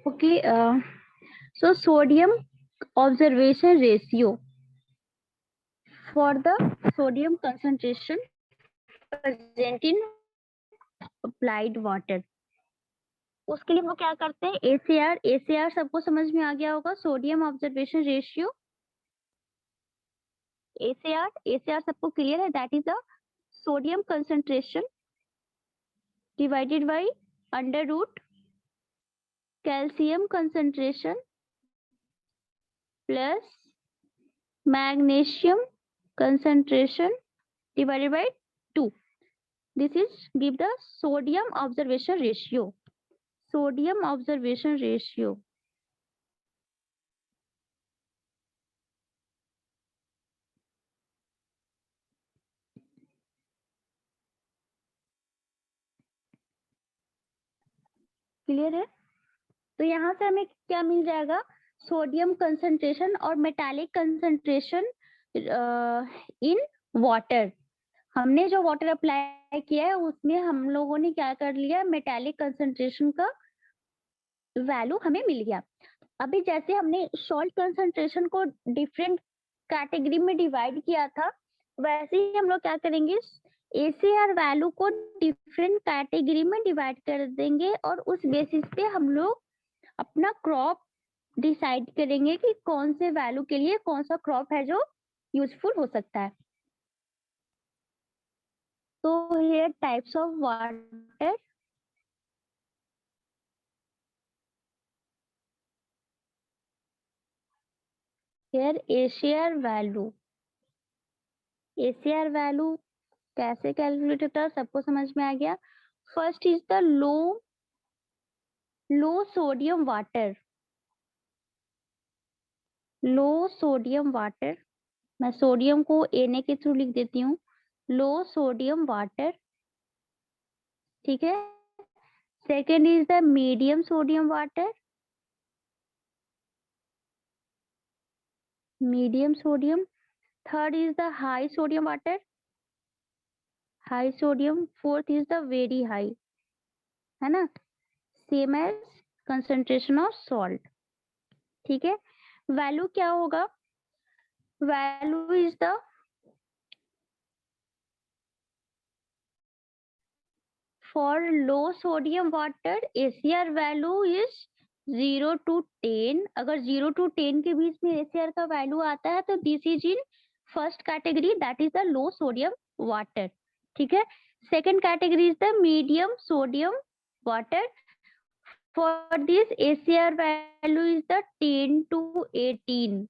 Okay, so sodium observation ratio for the sodium concentration present in applied water. उसके लिए हम लोग क्या करते हैं, ACR सबको समझ में आ गया होगा, सोडियम ऑब्जर्वेशन रेशियो। ACR सबको क्लियर है, that is the sodium concentration divided by under root calcium concentration plus magnesium concentration divided by 2. This is give the sodium observation ratio. Sodium observation ratio. Clear है? तो यहाँ से हमें क्या मिल जाएगा, sodium concentration और मेटालिक कंसंट्रेशन इन वाटर। हमने जो वाटर अप्लाई किया है उसमें हम लोगों ने क्या कर लिया, मेटालिक कंसंट्रेशन का वैल्यू हमें मिल गया। अभी जैसे हमने सॉल्ट कंसंट्रेशन को डिफरेंट कैटेगरी में डिवाइड किया था, वैसे ही हम लोग क्या करेंगे, ACR वैल्यू को डिफरेंट कैटेगरी में डिवाइड कर देंगे और उस बेसिस पे हम लोग अपना क्रॉप डिसाइड करेंगे कि कौन से वैल्यू के लिए कौन सा क्रॉप है जो यूजफुल हो सकता है। तो ये types of water, here ACR value कैसे कैलकुलेट होता है सबको समझ में आ गया। First is the low sodium water, मैं सोडियम को Na के थ्रू लिख देती हूँ, लो सोडियम वाटर, ठीक है। Second is the medium sodium water, third is the high sodium water, high sodium, fourth is the very high, है ना, same as concentration of salt, ठीक है। वैल्यू क्या होगा, value is the for low sodium water ACR value is 0 to 10। अगर 0 to 10 के बीच में ACR का वैल्यू आता है तो this is in first category, that is the low sodium water, ठीक है। Second category is the medium sodium water, for this ACR value is the 10 to 18।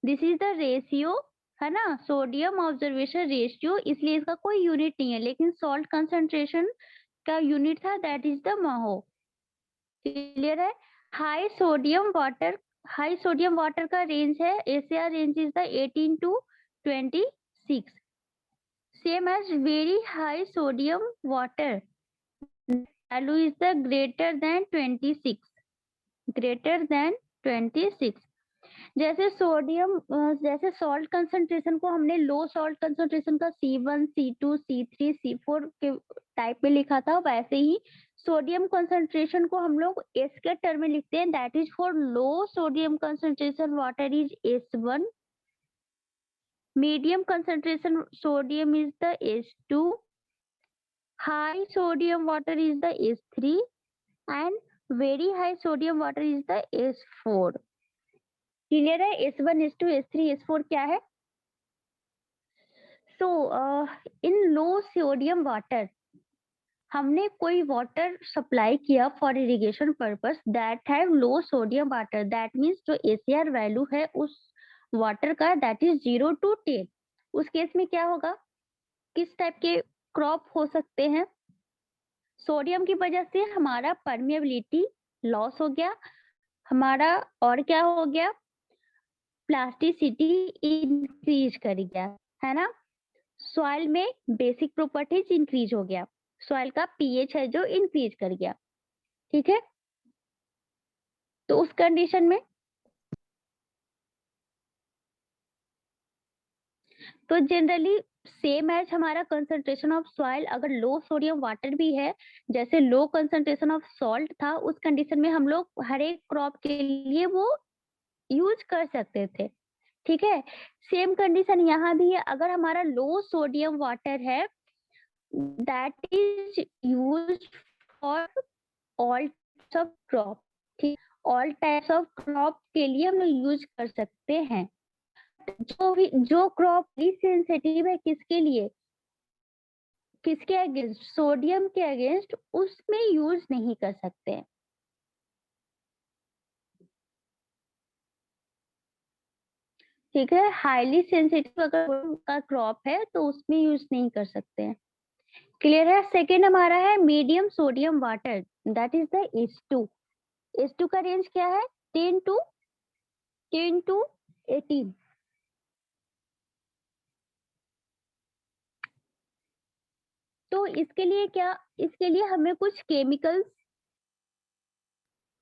This is the ratio, है ना, sodium observation ratio, इसलिए इसका कोई unit नहीं है, लेकिन सॉल्ट कंसंट्रेशन का यूनिट था, that is the mho. Clear है? हाई सोडियम वाटर का रेंज है, ACR range is the 18 to 26, same as very high sodium water, value is the greater than 26। जैसे सॉल्ट कंसंट्रेशन को हमने लो सॉल्ट कंसंट्रेशन का C1, C2, C3, C4 के type में लिखा था, वैसे ही सोडियम कंसंट्रेशन को हम लोग S के टर्म में लिखते हैं, that is for low sodium concentration water is S1, medium concentration sodium is the S2, high sodium water is the S3 and very high sodium water is the S4। Clear है? S1, S2, S3, S4 क्या है? सो इन लो sodium water हमने कोई water supply किया for irrigation purpose that have low sodium water, that means जो ACR value है उस water का दैट इज 0 to 10। उस केस में क्या होगा, किस टाइप के क्रॉप हो सकते हैं, सोडियम की वजह से हमारा परमिएबिलिटी लॉस हो गया, हमारा और क्या हो गया, प्लास्टिसिटी इंक्रीज कर गया, है ना, सॉइल में बेसिक प्रॉपर्टीज इंक्रीज हो गया, सॉइल का pH है जो इंक्रीज कर गया, ठीक है। तो उस कंडीशन में तो जनरली सेम एज हमारा कंसंट्रेशन ऑफ सॉइल, अगर लो सोडियम वाटर भी है, जैसे लो कंसंट्रेशन ऑफ सॉल्ट था, उस कंडीशन में हम लोग हर एक क्रॉप के लिए वो यूज कर सकते थे। ठीक है, सेम कंडीशन यहाँ भी है। अगर हमारा लो सोडियम वाटर है, that is use for all types of crop. ठीक, ऑल टाइप्स ऑफ क्रॉप के लिए हम लोग यूज कर सकते हैं। जो क्रॉप सेंसिटिव है, किसके लिए, किसके अगेंस्ट, सोडियम के अगेंस्ट, उसमें यूज नहीं कर सकते हैं। ठीक है, हाईली सेंसिटिव अगर का क्रॉप है तो उसमें यूज नहीं कर सकते हैं। क्लियर है। सेकेंड हमारा है medium sodium water, that is the H2। H2 का रेंज क्या है, 10 to 18। तो इसके लिए क्या, इसके लिए हमें कुछ केमिकल्स,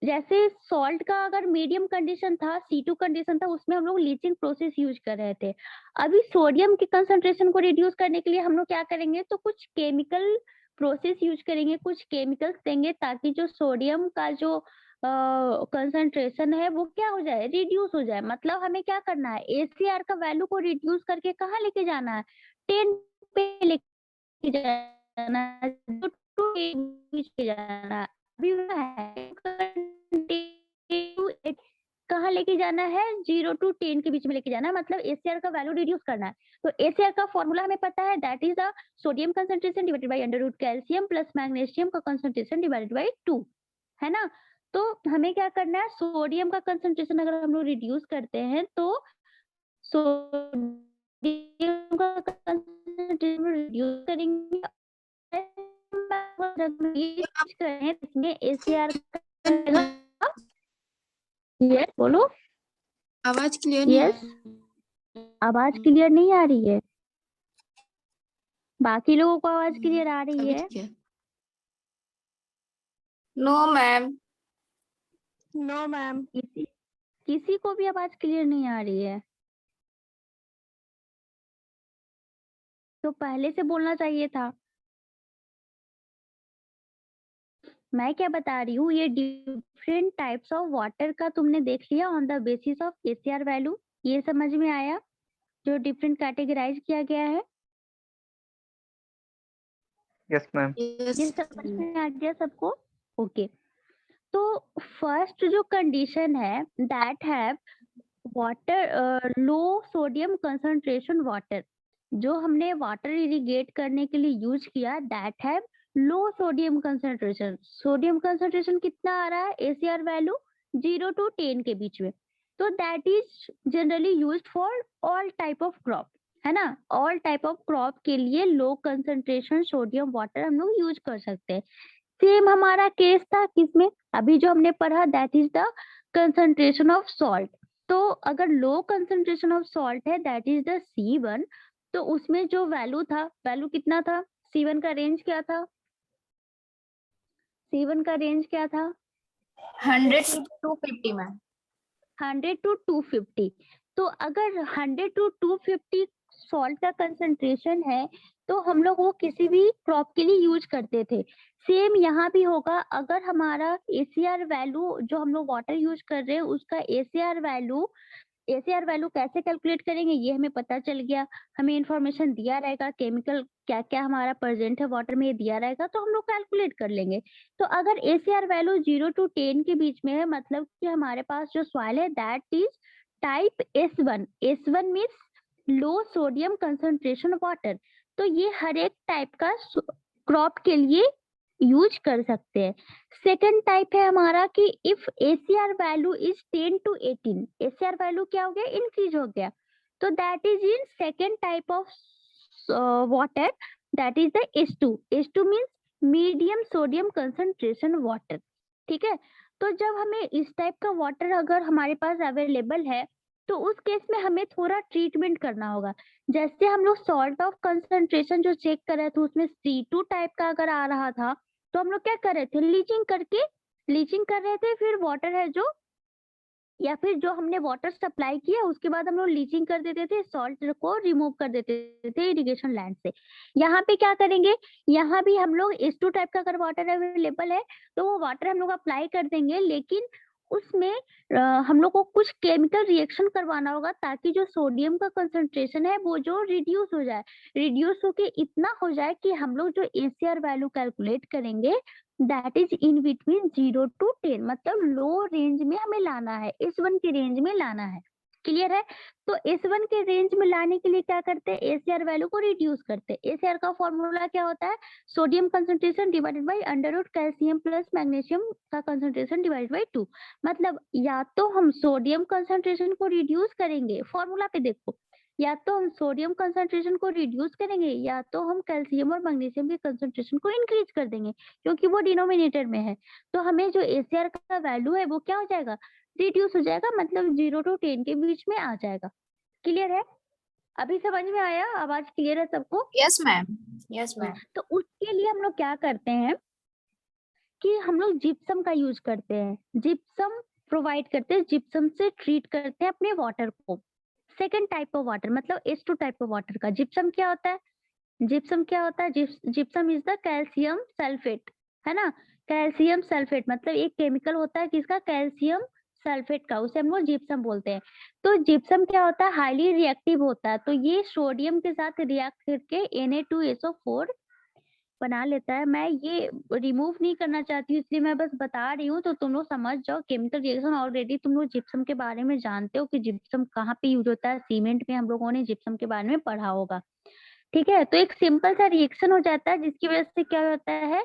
जैसे सॉल्ट का अगर मीडियम कंडीशन था, C2 कंडीशन था, उसमें हम लोग लीचिंग प्रोसेस यूज कर रहे थे। अभी सोडियम की कंसंट्रेशन को रिड्यूस करने के लिए हम लोग क्या करेंगे, तो कुछ केमिकल प्रोसेस यूज करेंगे, कुछ केमिकल्स देंगे, ताकि जो सोडियम का जो कंसंट्रेशन है वो क्या हो जाए, रिड्यूस हो जाए। मतलब हमें क्या करना है, ACR का वैल्यू को रिड्यूस करके कहाँ लेके जाना है, 10 पे लेके जाना है, टू लेके जाना है। अभी कहाँ लेके जाना है, 0 to 10 के बीच में लेके जाना है, मतलब ACR का वैल्यू रिड्यूस करना है। तो ACR का फॉर्मूला हमें पता है, that is the sodium concentration divided by under root calcium plus magnesium का कंसंट्रेशन डिवाइडेड बाय 2, है ना। तो हमें क्या करना है, सोडियम का कंसंट्रेशन अगर हम लोग रिड्यूस करते हैं तो सोडियम का कंसंट्रेशन रिड्यूस करेंगे, इसमें ACR यस बोलो। आवाज क्लियर नहीं यस, आवाज क्लियर नहीं आ रही है, बाकी लोगों को आवाज क्लियर आ रही है। No ma'am. No ma'am. किसी को भी आवाज क्लियर नहीं आ रही है, तो पहले से बोलना चाहिए था। मैं क्या बता रही हूँ, ये डिफरेंट टाइप्स ऑफ वाटर का तुमने देख लिया on the basis of ACR value, ये समझ में आया, जो डिफरेंट कैटेगराइज किया गया है। Yes ma'am. ये समझ में आ गया सबको, ओके। तो फर्स्ट जो कंडीशन है, that have water low sodium concentration water, जो हमने वाटर इरिगेट करने के लिए यूज किया, that have low sodium concentration. Sodium concentration कितना आ रहा है, ACR वैल्यू 0 to 10 के बीच में। तो that is generally used for all type of crop, है ना। ऑल टाइप ऑफ क्रॉप के लिए लो कंसंट्रेशन सोडियम वाटर हम लोग यूज कर सकते हैं। सेम हमारा केस था किसमें, अभी जो हमने पढ़ा, that is the concentration of salt. तो अगर लो कंसंट्रेशन ऑफ सॉल्ट है, दैट इज द C1, तो उसमें जो वैल्यू था, वैल्यू कितना था, C1 का रेंज क्या था, C1 का रेंज क्या था, 100 to 250 मैम। 100 to 250। तो अगर 100 to 250 सॉल्ट का कंसंट्रेशन है, तो हम लोग वो किसी भी क्रॉप के लिए यूज करते थे। सेम यहाँ भी होगा, अगर हमारा ACR वैल्यू, जो हम लोग वाटर यूज कर रहे हैं उसका ACR वैल्यू कैसे कैलकुलेट करेंगे, ये हमें पता चल गया। हमें इंफॉर्मेशन दिया रहेगा, केमिकल क्या क्या हमारा प्रेजेंट है वाटर में, ये दिया रहेगा, तो हम लोग कैलकुलेट कर लेंगे। तो अगर ACR वैल्यू 0 to 10 के बीच में है, मतलब कि हमारे पास जो सॉइल है, that is type S1। S1 means low sodium concentration water. तो ये हर एक टाइप का क्रॉप के लिए यूज कर सकते हैं। सेकंड टाइप है हमारा कि if ACR value is 10 to 18, ACR value क्या हो गया, इंक्रीज हो गया, तो that is in second type of water, that is the H2। H2 means medium sodium concentration water. ठीक है, तो जब हमें इस टाइप का वाटर अगर हमारे पास अवेलेबल है, तो उस केस में हमें थोड़ा ट्रीटमेंट करना होगा। जैसे हम लोग सॉल्ट ऑफ कंसंट्रेशन जो चेक कर रहे थे, उसमें C2 टाइप का अगर आ रहा था, तो हम लोग क्या कर रहे थे, लीचिंग कर रहे थे, फिर वाटर है जो या फिर जो हमने वाटर सप्लाई किया उसके बाद हम लोग लीचिंग कर देते थे, सॉल्ट को रिमूव कर देते थे इरिगेशन लैंड से। यहाँ पे क्या करेंगे, यहाँ भी हम लोग H2 टाइप का अगर वाटर अवेलेबल है तो वो वाटर हम लोग अप्लाई कर देंगे, लेकिन उसमें हम लोग को कुछ केमिकल रिएक्शन करवाना होगा ताकि जो सोडियम का कंसंट्रेशन है वो जो रिड्यूस हो जाए, रिड्यूस होके इतना हो जाए कि हम लोग जो ACR वैल्यू कैलकुलेट करेंगे that is in between 0 to 10, मतलब लो रेंज में हमें लाना है, S1 की रेंज में लाना है। क्लियर है? तो S1 के रेंज में लाने के लिए क्या करते हैं, ACR वैल्यू को रिड्यूस करते हैं। ACR का फॉर्मूला क्या होता है, sodium concentration divided by under root calcium plus magnesium का कंसंट्रेशन डिवाइडेड बाय 2। मतलब या तो हम सोडियम कंसंट्रेशन को रिड्यूस करेंगे, फॉर्मूला पे देखो, या तो हम सोडियम कंसंट्रेशन को रिड्यूस करेंगे या तो हम कैल्शियम और मैग्नीशियम के कंसंट्रेशन को इंक्रीज कर देंगे, क्योंकि वो डिनोमिनेटर में है। तो हमें जो ACR का वैल्यू है वो क्या हो जाएगा, रिड्यूस हो जाएगा, मतलब 0 to 10 के बीच में आ जाएगा। क्लियर है? अभी समझ में आया? आवाज क्लियर है सबको? Yes ma'am, yes ma'am. तो उसके लिए हम लोग क्या करते हैं कि हम लोग जिप्सम का यूज करते हैं, जिप्सम प्रोवाइड करते हैं, जिप्सम से ट्रीट करते हैं अपने वाटर को। सेकेंड टाइप ऑफ वाटर मतलब H2 टाइप ऑफ वाटर का जिप्सम क्या होता है, जिप्सम क्या होता है, gypsum is the calcium sulphate, है ना। कैल्शियम सल्फेट मतलब एक केमिकल होता है किसका, कैल्शियम सल्फेट का, उसे हम लोग जिप्सम बोलते हैं। तो जिप्सम क्या होता है, हाईली रिएक्टिव होता है, तो ये सोडियम के साथ रिएक्ट करके Na2SO4 बना लेता है। मैं ये रिमूव नहीं करना चाहती हूँ, इसलिए मैं बस बता रही हूँ तो तुम लोग समझ जाओ केमिकल रिएक्शन। ऑलरेडी तुम लोग जिप्सम के बारे में जानते हो कि जिप्सम कहाँ पे यूज होता है, सीमेंट में हम लोगों ने जिप्सम के बारे में पढ़ा होगा। ठीक है, तो एक सिंपल सा रिएक्शन हो जाता है जिसकी वजह से क्या होता है,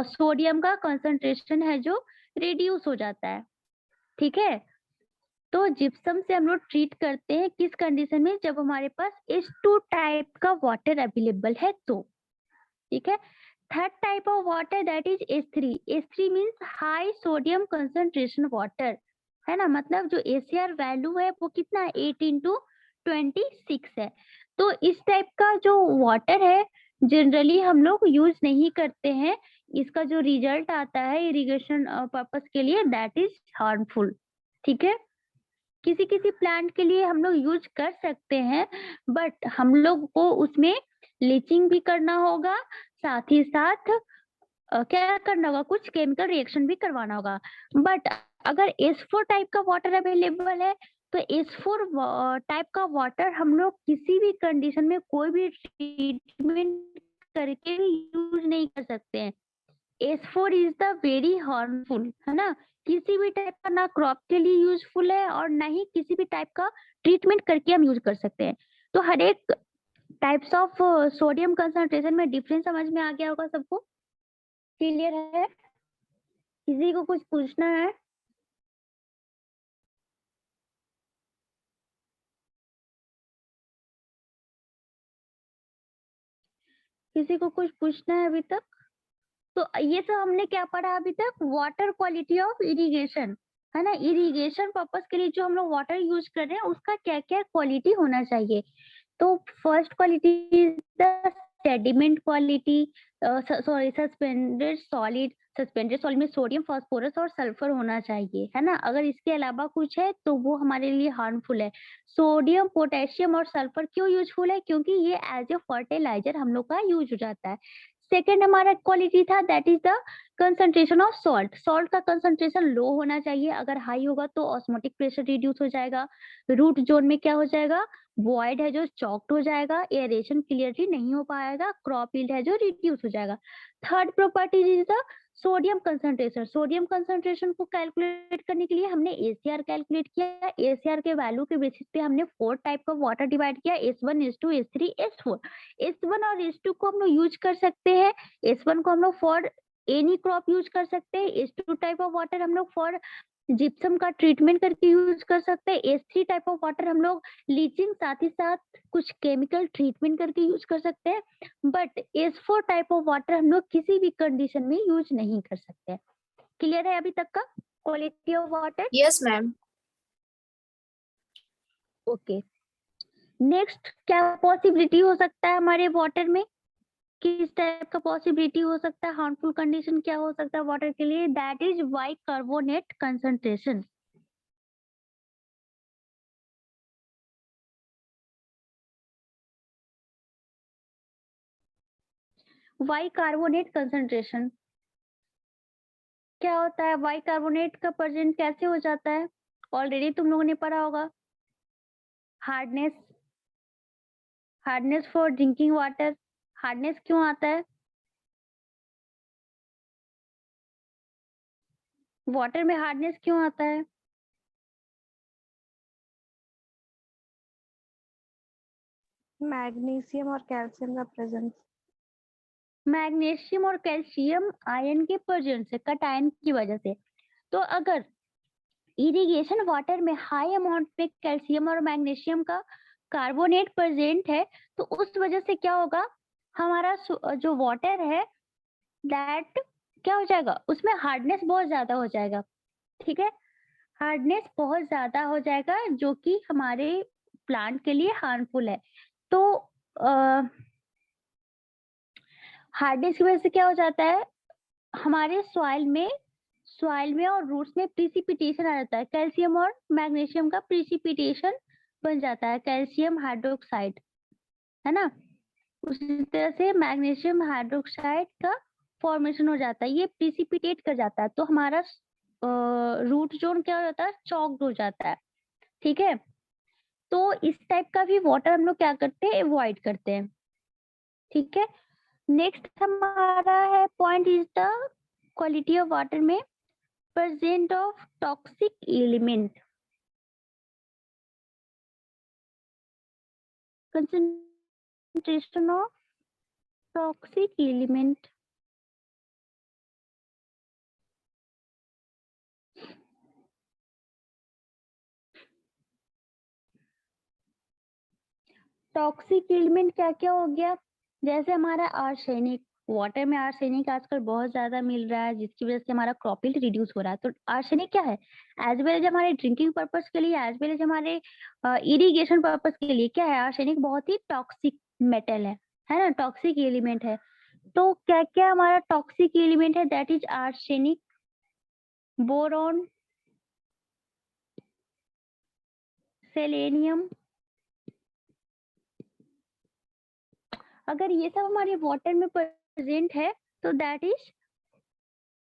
सोडियम का कंसंट्रेशन है जो रिड्यूस हो जाता है। ठीक है, तो जिप्सम से हम लोग ट्रीट करते हैं किस कंडीशन में, जब हमारे पास H2 टाइप का वाटर अवेलेबल है तो। ठीक है, third type of water that is H3। H3 means high sodium concentration water, है ना, मतलब जो ACR वैल्यू है वो कितना है, 18/26 है। तो इस टाइप का जो वाटर है जनरली हम लोग यूज नहीं करते हैं, इसका जो रिजल्ट आता है इरिगेशन पर्पस के लिए दैट इज हार्मफुल। ठीक है, किसी किसी प्लांट के लिए हम लोग यूज कर सकते हैं, बट हम लोग को उसमें लीचिंग भी करना होगा, साथ ही साथ क्या करना होगा, कुछ केमिकल रिएक्शन भी करवाना होगा। बट अगर S4 टाइप का वाटर अवेलेबल है तो S4 टाइप का वाटर हम लोग किसी भी कंडीशन में कोई भी ट्रीटमेंट करके भी यूज नहीं कर सकते हैं। S4 is the very harmful, है ना, किसी भी टाइप का ना क्रॉप के लिए यूजफुल है और ना ही किसी भी टाइप का ट्रीटमेंट करके हम यूज कर सकते हैं। तो हर एक टाइप्स ऑफ सोडियम कंसंट्रेशन में डिफरेंस समझ में आ गया होगा सबको? क्लियर है? किसी को कुछ पूछना है? किसी को कुछ पूछना है अभी तक? तो ये सब हमने क्या पढ़ा अभी तक, वाटर क्वालिटी ऑफ इरिगेशन, है ना। इरिगेशन पर्पस के लिए जो हम लोग वाटर यूज कर रहे हैं उसका क्या क्या क्वालिटी होना चाहिए। तो first quality is the sediment quality, sorry suspended solid में सोडियम, फास्फोरस और सल्फर होना चाहिए, है ना। अगर इसके अलावा कुछ है तो वो हमारे लिए हार्मफुल है। सोडियम, पोटेशियम और सल्फर क्यों यूजफुल है, क्योंकि ये एज ए फर्टिलाइजर हम लोग का यूज हो जाता है। सेकेंड हमारा क्वालिटी था that is the concentration of salt, salt का कंसंट्रेशन लो होना चाहिए, अगर हाई होगा तो ऑस्मोटिक प्रेशर रिड्यूस हो जाएगा, रूट जोन में क्या हो जाएगा, वॉइड है जो चॉक्ड हो जाएगा, एयरेशन क्लियरली नहीं हो पाएगा, क्रॉप यील्ड है जो रिड्यूस हो जाएगा। Third property is the sodium concentration, sodium concentration को कैलकुलेट करने के लिए हमने ACR कैलकुलेट किया, ACR के वैल्यू के बेसिस पे हमने 4 टाइप का वाटर डिवाइड किया, S1 S2 S3 S4। S1 और S2 को हम लोग यूज कर सकते हैं, S1 को हम लोग फॉर एनी क्रॉप यूज कर सकते हैं, S2 टाइप ऑफ वाटर हम लोग फॉर जिप्सम का ट्रीटमेंट करके यूज कर सकते हैं, S3 टाइप ऑफ वाटर हम लोग लीचिंग साथ ही साथ कुछ केमिकल ट्रीटमेंट करके यूज कर सकते हैं, but S4 type of water हम लोग किसी भी कंडीशन में यूज नहीं कर सकते। क्लियर है अभी तक का quality of water? Yes ma'am. Okay, next क्या पॉसिबिलिटी हो सकता है हमारे वाटर में, किस टाइप का पॉसिबिलिटी हो सकता है, हार्मफुल कंडीशन क्या हो सकता है वाटर के लिए, that is bicarbonate concentration. Bicarbonate concentration क्या होता है? वाई कार्बोनेट का प्रेजेंट कैसे हो जाता है? ऑलरेडी तुम लोगों ने पढ़ा होगा। Hardness, hardness for drinking water. Hardness क्यों आता है? वाटर में हार्डनेस क्यों आता है? मैग्नीशियम और कैल्शियम का प्रेजेंस। मैग्नीशियम और कैल्शियम आयन के प्रेजेंस से, कट आयन की वजह से। तो अगर इरिगेशन वाटर में हाई अमाउंट में कैल्शियम और मैग्नीशियम का कार्बोनेट प्रेजेंट है, तो उस वजह से क्या होगा, हमारा जो वाटर है दैट क्या हो जाएगा, उसमें हार्डनेस बहुत ज्यादा हो जाएगा। ठीक है, हार्डनेस बहुत ज्यादा हो जाएगा जो कि हमारे प्लांट के लिए हार्मफुल है। तो हार्डनेस की वजह से क्या हो जाता है, हमारे सॉइल में और रूट्स में प्रिसिपिटेशन आ जाता है। कैल्शियम और मैग्नीशियम का प्रिसिपिटेशन बन जाता है, कैल्शियम हाइड्रोक्साइड, है ना। उसी तरह से मैग्नीशियम हाइड्रोक्साइड का फॉर्मेशन हो जाता है, ये प्रिसिपिटेट कर जाता है, तो हमारा रूट जोन क्या हो जाता है, चॉक्ड हो जाता है। ठीक है, तो इस टाइप का भी वाटर हम लोग क्या करते हैं, अवॉइड करते हैं। ठीक है, नेक्स्ट हमारा है point is the quality of water में present of toxic element, concentration of toxic element। Toxic element क्या क्या हो गया, जैसे हमारा आर्सेनिक, वाटर में आर्सेनिक आजकल बहुत ज्यादा मिल रहा है जिसकी वजह से हमारा क्रॉप यील्ड रिड्यूस हो रहा है। तो आर्सेनिक क्या है, एज वेल एज हमारे ड्रिंकिंग पर्पस के लिए, एज वेल एज हमारे इरिगेशन पर्पस के लिए क्या है, आर्सेनिक बहुत ही टॉक्सिक मेटल है ना, टॉक्सिक एलिमेंट है। तो क्या क्या हमारा टॉक्सिक एलिमेंट है, that is arsenic, boron, selenium. अगर ये सब हमारे वाटर में प्रेजेंट है तो that is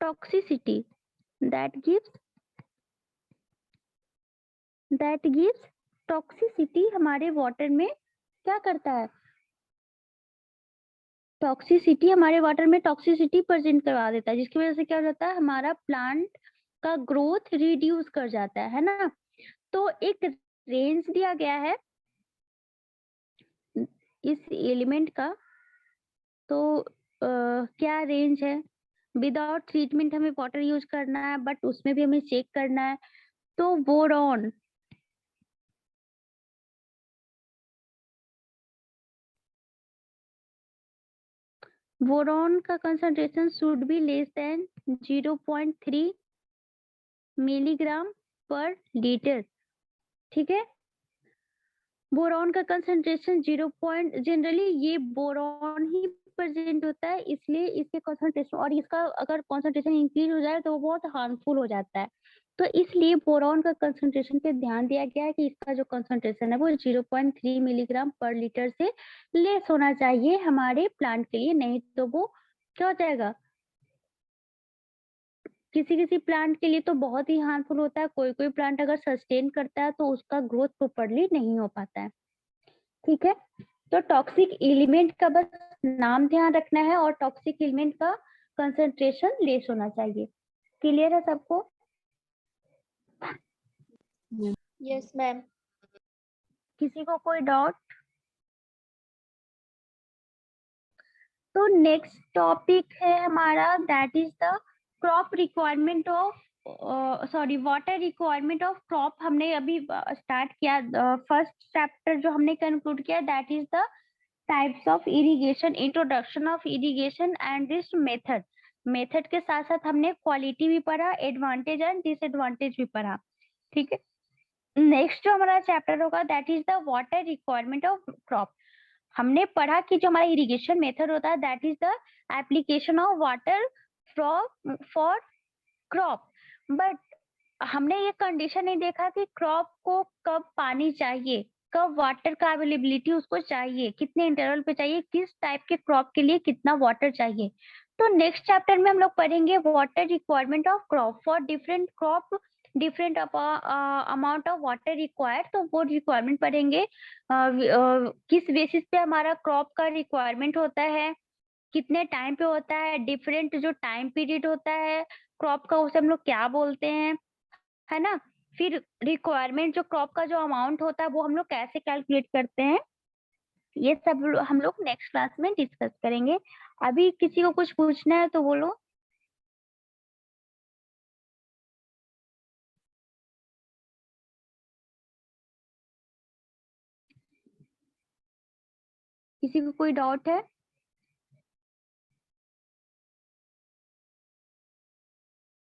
toxicity, that gives toxicity. हमारे वाटर में क्या करता है, टॉक्सिसिटी हमारे वाटर में टॉक्सिसिटी प्रेजेंट करवा देता है, जिसकी वजह से क्या हो जाता है, हमारा प्लांट का ग्रोथ रिड्यूस कर जाता है ना। तो एक रेंज दिया गया है इस एलिमेंट का, तो क्या रेंज है, विदाउट ट्रीटमेंट हमें वाटर यूज करना है, बट उसमें भी हमें चेक करना है। तो बोरॉन, बोरॉन का concentration should be less than 0.3 milligram पर लीटर। ठीक है, बोरॉन का कंसंट्रेशन जनरली ये बोरॉन ही प्रेजेंट होता है, इसलिए इसके कंसंट्रेशन, और इसका अगर कंसंट्रेशन इंक्रीज हो जाए तो वो बहुत हार्मफुल हो जाता है। तो इसलिए बोरॉन का कंसंट्रेशन पे ध्यान दिया गया है कि इसका जो कंसंट्रेशन है वो 0.3 मिलीग्राम पर लीटर से लेस होना चाहिए हमारे प्लांट के लिए, नहीं तो वो क्या हो जाएगा, किसी किसी प्लांट के लिए तो बहुत ही हार्मफुल होता है, कोई कोई प्लांट अगर सस्टेन करता है तो उसका ग्रोथ प्रॉपर्ली नहीं हो पाता है। ठीक है, तो टॉक्सिक एलिमेंट का बस नाम ध्यान रखना है और टॉक्सिक एलिमेंट का कंसंट्रेशन लेस होना चाहिए। क्लियर है सबको? Yes, ma'am. किसी को कोई डाउट? तो नेक्स्ट टॉपिक है हमारा, that is the crop requirement of water requirement of crop. हमने अभी स्टार्ट किया, फर्स्ट चैप्टर जो हमने कंक्लूड किया, that is the types of irrigation, introduction of irrigation and this method. Method के साथ साथ हमने क्वालिटी भी पढ़ा, एडवांटेज एंड डिसएडवांटेज भी पढ़ा। ठीक है, नेक्स्ट जो हमारा चैप्टर होगा that is the water requirement of crop. हमने पढ़ा कि जो हमारा इरिगेशन मेथड होता है that is the application of water for crop, but हमने ये कंडीशन नहीं देखा कि क्रॉप को कब पानी चाहिए, कब वाटर का अवेलेबिलिटी उसको चाहिए, कितने इंटरवल पे चाहिए, किस टाइप के क्रॉप के लिए कितना वाटर चाहिए। तो नेक्स्ट चैप्टर में हम लोग पढ़ेंगे water requirement of crop for different crop, different amount of water required. तो वो रिक्वायरमेंट पढ़ेंगे किस बेसिस पे हमारा क्रॉप का रिक्वायरमेंट होता है, कितने टाइम पे होता है, डिफरेंट जो टाइम पीरियड होता है क्रॉप का उसे हम लोग क्या बोलते हैं, है ना। फिर रिक्वायरमेंट जो क्रॉप का जो अमाउंट होता है वो हम लोग कैसे कैलकुलेट करते हैं, ये सब हम लोग नेक्स्ट क्लास में डिस्कस करेंगे। अभी किसी को कुछ पूछना है तो बोलो। किसी को कोई डाउट है?